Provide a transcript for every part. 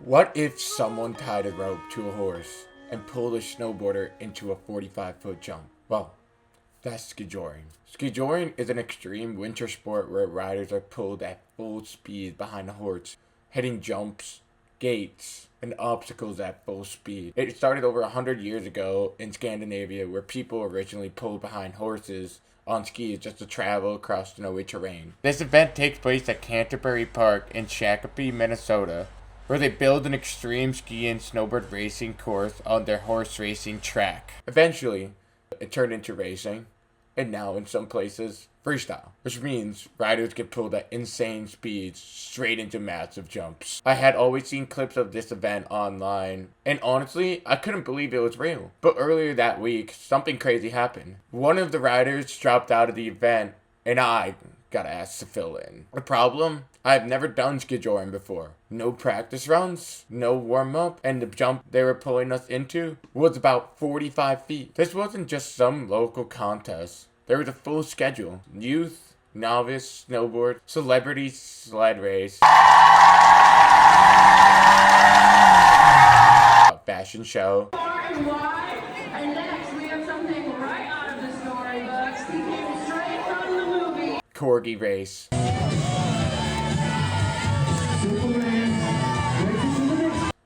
What if someone tied a rope to a horse and pulled a snowboarder into a 45-foot jump? Well, that's skijoring. Skijoring is an extreme winter sport where riders are pulled at full speed behind a horse, hitting jumps, gates, and obstacles at full speed. It started over 100 years ago in Scandinavia, where people originally pulled behind horses on skis just to travel across snowy terrain. This event takes place at Canterbury Park in Shakopee, Minnesota, where they build an extreme ski and snowboard racing course on their horse racing track. Eventually, it turned into racing, and now in some places, freestyle, which means riders get pulled at insane speeds straight into massive jumps. I had always seen clips of this event online, and honestly, I couldn't believe it was real. But earlier that week, something crazy happened. One of the riders dropped out of the event, and I got asked to fill in. The problem? I've never done skijoring before. No practice runs, no warm-up, and the jump they were pulling us into was about 45 feet. This wasn't just some local contest. There was a full schedule. Youth, novice, snowboard, celebrity sled race, fashion show, and next we have something right out of the storybooks. He came straight from the movie. corgi race.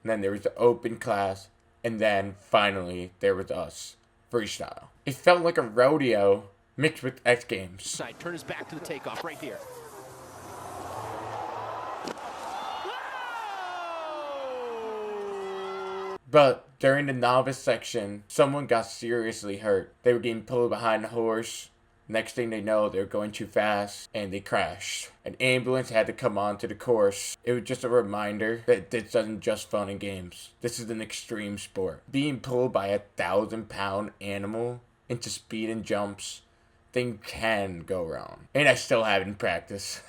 And then there was the open class, and then finally there was us, freestyle. It felt like a rodeo mixed with X Games. Side, turn his back to the takeoff right here. But during the novice section, someone got seriously hurt. They were getting pulled behind the horse. Next thing they know, they were going too fast and they crashed. An ambulance had to come onto the course. It was just a reminder that this isn't just fun and games. This is an extreme sport. Being pulled by a 1,000-pound animal into speed and jumps, things can go wrong. And I still haven't practiced.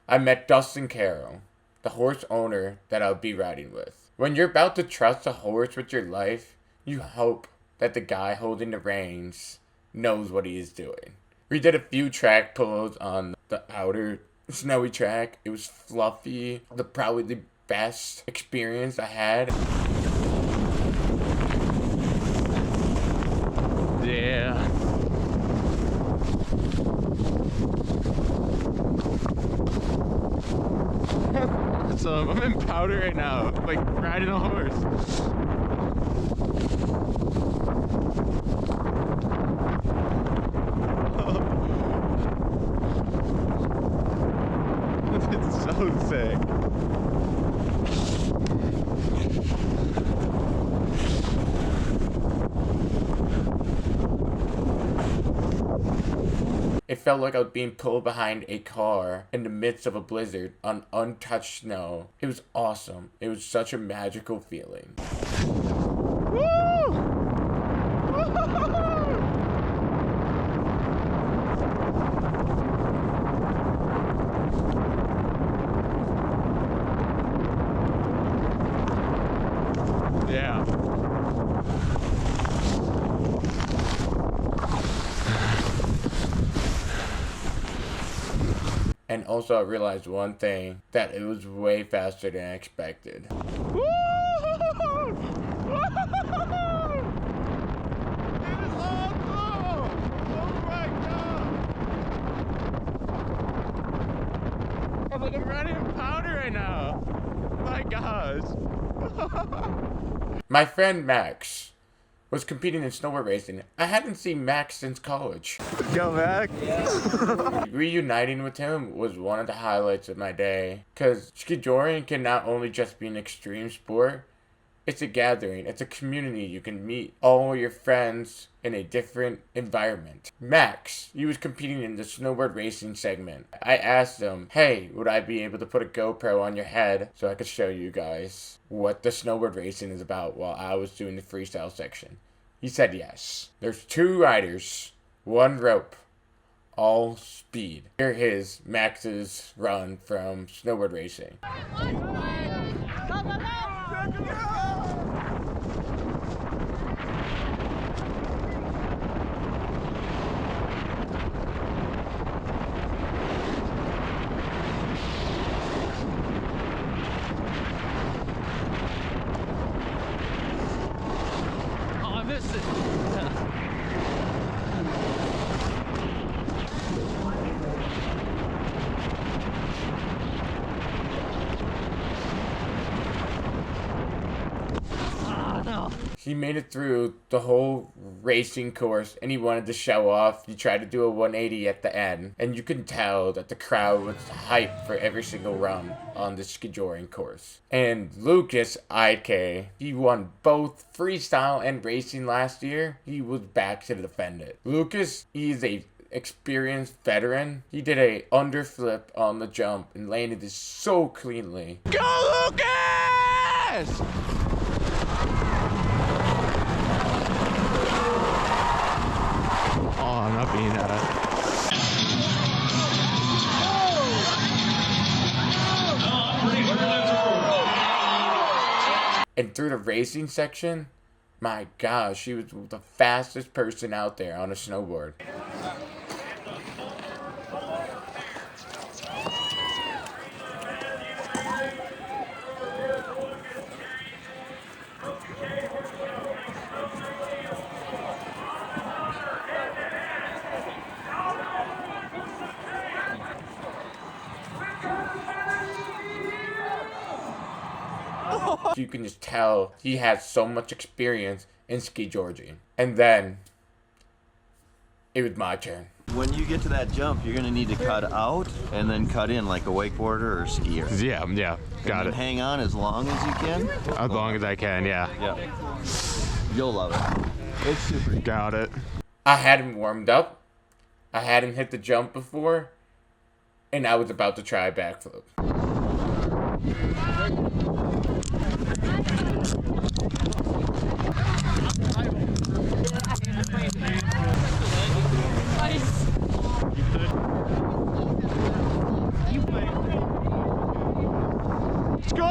I met Dustin Carroll, the horse owner that I'll be riding with. When you're about to trust a horse with your life, you hope that the guy holding the reins knows what he is doing. We did a few track pulls on the outer snowy track. It was fluffy. Probably the best experience I had. Yeah. So I'm in powder right now, like riding a horse. It's so sick. It felt like I was being pulled behind a car in the midst of a blizzard on untouched snow. It was awesome. It was such a magical feeling. Woo! Yeah. And also I realized one thing, that it was way faster than I expected. Woo! Woo! It is awesome! Oh my god! I'm like, I'm riding in powder right now. My gosh. My friend Max was competing in snowboard racing. I hadn't seen Max since college. Go back. Reuniting with him was one of the highlights of my day. Because skijoring can not only just be an extreme sport, it's a gathering, it's a community. You can meet all your friends in a different environment. Max, he was competing in the snowboard racing segment. I asked him, hey, would I be able to put a GoPro on your head so I could show you guys what the snowboard racing is about while I was doing the freestyle section? He said yes. There's 2 riders, 1 rope, all speed. Here is Max's run from snowboard racing. He made it through the whole racing course and he wanted to show off. He tried to do a 180 at the end. And you can tell that the crowd was hyped for every single run on the Skijoring course. And Lucas Ike, he won both freestyle and racing last year. He was back to defend it. Lucas, he's a experienced veteran. He did a underflip on the jump and landed it so cleanly. Go, Lucas! Oh, I'm not being at it. And through the racing section, my gosh, she was the fastest person out there on a snowboard. You can just tell he has so much experience in Skijoring. And then it was my turn. When you get to that jump, you're gonna need to cut out and then cut in like a wakeboarder or skier. Yeah, got And it. hang on as long as you can. As long as I can, yeah. Yeah. You'll love it. It's super. Got it. I hadn't warmed up. I hadn't hit the jump before. And I was about to try a backflip. Let's go!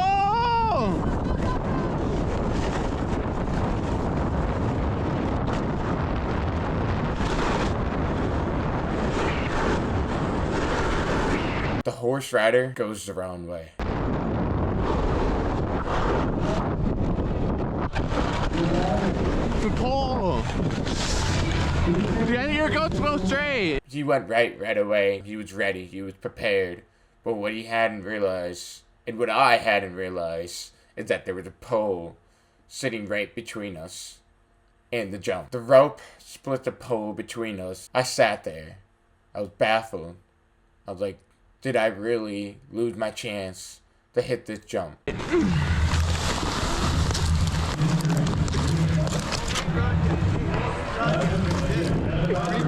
The horse rider goes the wrong way. Kole! Yeah, you're going to go straight! He went right away. He was ready. He was prepared. But what he hadn't realized, and what I hadn't realized, is that there was a pole sitting right between us and the jump. The rope split the pole between us. I sat there. I was baffled. I was like, did I really lose my chance to hit this jump?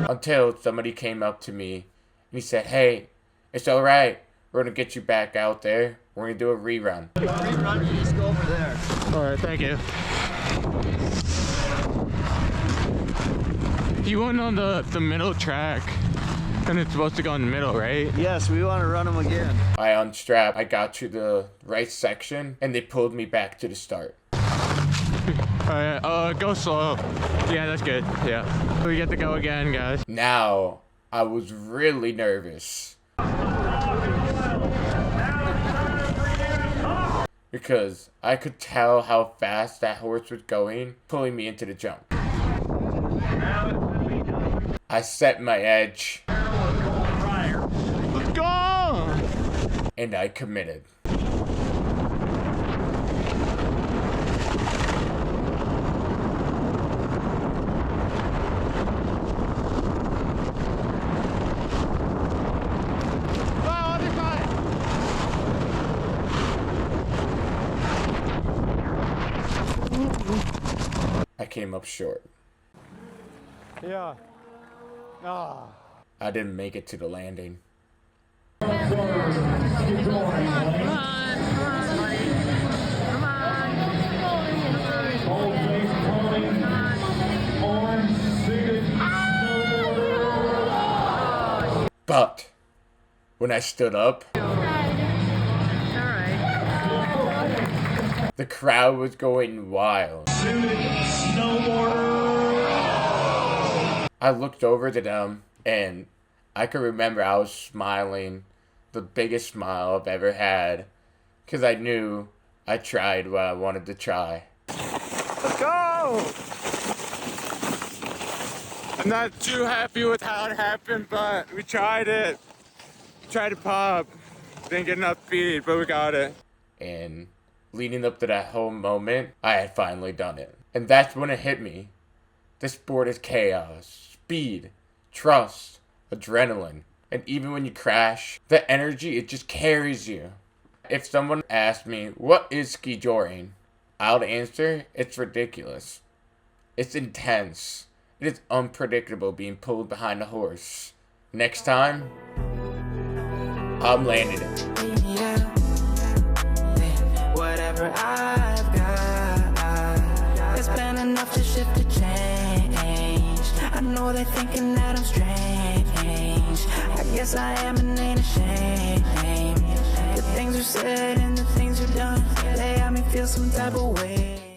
Until somebody came up to me and he said, hey, it's alright. We're going to get you back out there. We're going to do a rerun. Rerun, you just go over there. Alright, thank you. You went on the middle track. And it's supposed to go in the middle, right? Yes, we want to run them again. I unstrapped. I got to the right section and they pulled me back to the start. Alright, go slow. Yeah, that's good. Yeah. We get to go again, guys. Now, I was really nervous. Because I could tell how fast that horse was going, pulling me into the jump. I set my edge. Let's go! And I committed. I came up short. Yeah. Ah. I didn't make it to the landing. But when I stood up, the crowd was going wild. I looked over to them and I could remember I was smiling, the biggest smile I've ever had, because I knew I tried what I wanted to try. Let's go! I'm not too happy with how it happened, but we tried it. Tried to pop. Didn't get enough speed, but we got it. And leading up to that whole moment, I had finally done it. And that's when it hit me. This sport is chaos, speed, trust, adrenaline. And even when you crash, the energy, it just carries you. If someone asked me, what is skijoring? I would answer, it's ridiculous. It's intense. It is unpredictable being pulled behind a horse. Next time, I'm landing it. Whatever I've got, it's been enough to shift the change. I know they're thinking that I'm strange. I guess I am and ain't ashamed. The things you said and the things you've done, they have me feel some type of way.